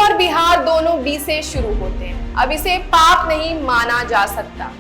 और बिहार दोनों बी से शुरू होते हैं, अब इसे पाप नहीं माना जा सकता।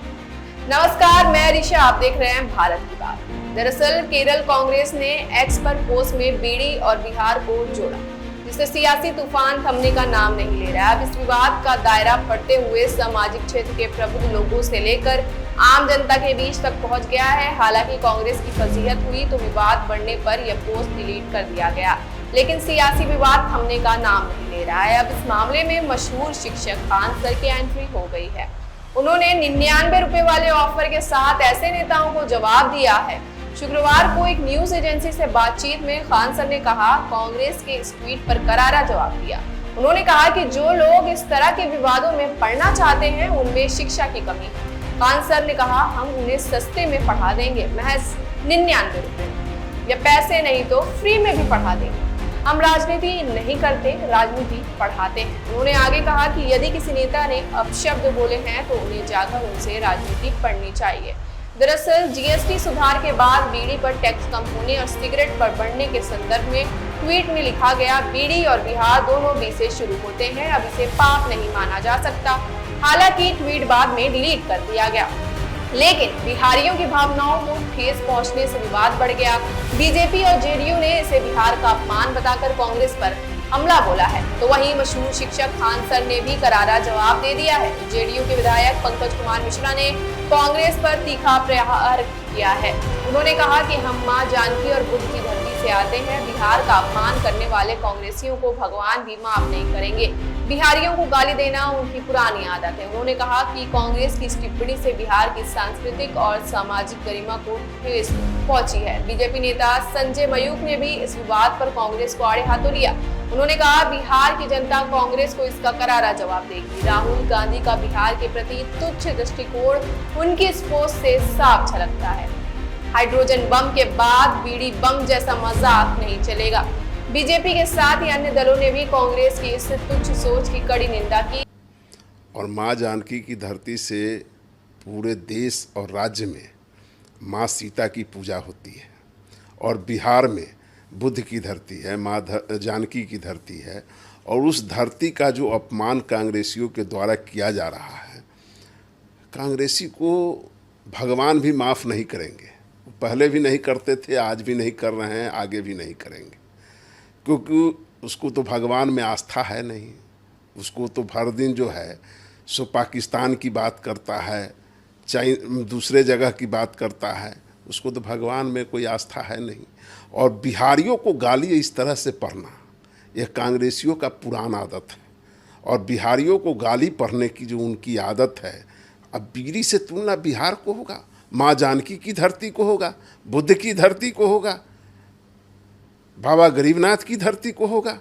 नमस्कार, मैं ऋषा, आप देख रहे हैं भारत की बात। दरअसल केरल कांग्रेस ने एक्स पर पोस्ट में बीड़ी और बिहार को जोड़ा, जिससे सियासी तूफान थमने का नाम नहीं ले रहा है। अब इस विवाद का दायरा बढ़ते हुए सामाजिक क्षेत्र के प्रबुद्ध लोगों से लेकर आम जनता के बीच तक पहुंच गया है। हालांकि कांग्रेस की फजीहत हुई तो विवाद बढ़ने पर यह पोस्ट डिलीट कर दिया गया, लेकिन सियासी विवाद थमने का नाम नहीं ले रहा है। अब इस मामले में मशहूर शिक्षक खान सर की एंट्री हो गई है। उन्होंने 99 रुपए वाले ऑफर के साथ ऐसे नेताओं को जवाब दिया है। शुक्रवार को एक न्यूज एजेंसी से बातचीत में खान सर ने कहा, कांग्रेस के इस ट्वीट पर करारा जवाब दिया। उन्होंने कहा कि जो लोग इस तरह के विवादों में पढ़ना चाहते हैं उनमें शिक्षा की कमी है। खान सर ने कहा, हम उन्हें सस्ते में पढ़ा देंगे, महज 99 रुपए, या पैसे नहीं तो फ्री में भी पढ़ा देंगे। हम राजनीति नहीं करते, राजनीति पढ़ाते हैं। उन्होंने आगे कहा कि यदि किसी नेता ने अपशब्द बोले हैं तो उन्हें जाकर उनसे राजनीति पढ़नी चाहिए। दरअसल जीएसटी सुधार के बाद बीड़ी पर टैक्स कम होने और सिगरेट पर बढ़ने के संदर्भ में ट्वीट में लिखा गया, बीड़ी और बिहार दोनों बी से शुरू होते हैं, अब इसे पाप नहीं माना जा सकता। हालांकि ट्वीट बाद में डिलीट कर दिया गया, लेकिन बिहारियों की भावनाओं को ठेस पहुंचने से विवाद बढ़ गया। बीजेपी और जेडीयू ने इसे बिहार का अपमान बताकर कांग्रेस पर हमला बोला है, तो वहीं मशहूर शिक्षक खान सर ने भी करारा जवाब दे दिया है। जेडीयू के विधायक पंकज कुमार मिश्रा ने कांग्रेस पर तीखा प्रहार किया है। उन्होंने कहा कि हम मां जानकी और बुद्ध की धरती से आते हैं, बिहार का अपमान करने वाले कांग्रेसियों को भगवान भी माफ नहीं करेंगे। बिहारियों को गाली देना उनकी पुरानी आदत है। उन्होंने कहा कि कांग्रेस की इस टिप्पणी से बिहार की सांस्कृतिक और सामाजिक गरिमा को ठेस पहुंची है। बीजेपी नेता संजय मयूख ने भी इस विवाद पर कांग्रेस को आड़े हाथों लिया। उन्होंने कहा, बिहार की जनता कांग्रेस को इसका करारा जवाब देगी। राहुल गांधी का बिहार के प्रति तुच्छ दृष्टिकोण उनकी इस पोस्ट से साफ झलकता है। हाइड्रोजन बम के बाद बीड़ी बम जैसा मजाक नहीं चलेगा। बीजेपी के साथ ही अन्य दलों ने भी कांग्रेस की इस तुच्छ सोच की कड़ी निंदा की। और मां जानकी की धरती से पूरे देश और राज्य में मां सीता की पूजा होती है, और बिहार में बुद्ध की धरती है, मां जानकी की धरती है, और उस धरती का जो अपमान कांग्रेसियों के द्वारा किया जा रहा है, कांग्रेसी को भगवान भी माफ़ नहीं करेंगे। पहले भी नहीं करते थे, आज भी नहीं कर रहे हैं, आगे भी नहीं करेंगे, क्योंकि उसको तो भगवान में आस्था है नहीं। उसको तो हर दिन जो है सो पाकिस्तान की बात करता है, चाहे दूसरे जगह की बात करता है, उसको तो भगवान में कोई आस्था है नहीं। और बिहारियों को गाली इस तरह से पढ़ना, यह कांग्रेसियों का पुराना आदत है। और बिहारियों को गाली पढ़ने की जो उनकी आदत है, अब बीड़ी से तुलना बिहार को होगा, माँ जानकी की धरती को होगा, बुद्ध की धरती को होगा, बाबा गरीबनाथ की धरती को होगा,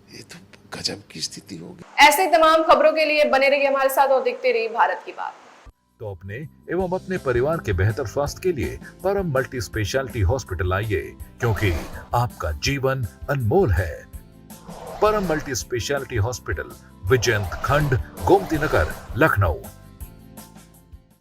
ये तो गजब की स्थिति होगी। ऐसे तमाम खबरों के लिए बने रहिए हमारे साथ और देखते रहिए भारत की बात। तो अपने एवं अपने परिवार के बेहतर स्वास्थ्य के लिए परम मल्टी स्पेशलिटी हॉस्पिटल आइए, क्योंकि आपका जीवन अनमोल है। परम मल्टी स्पेशलिटी हॉस्पिटल, विजयंत खंड, गोमती नगर, लखनऊ।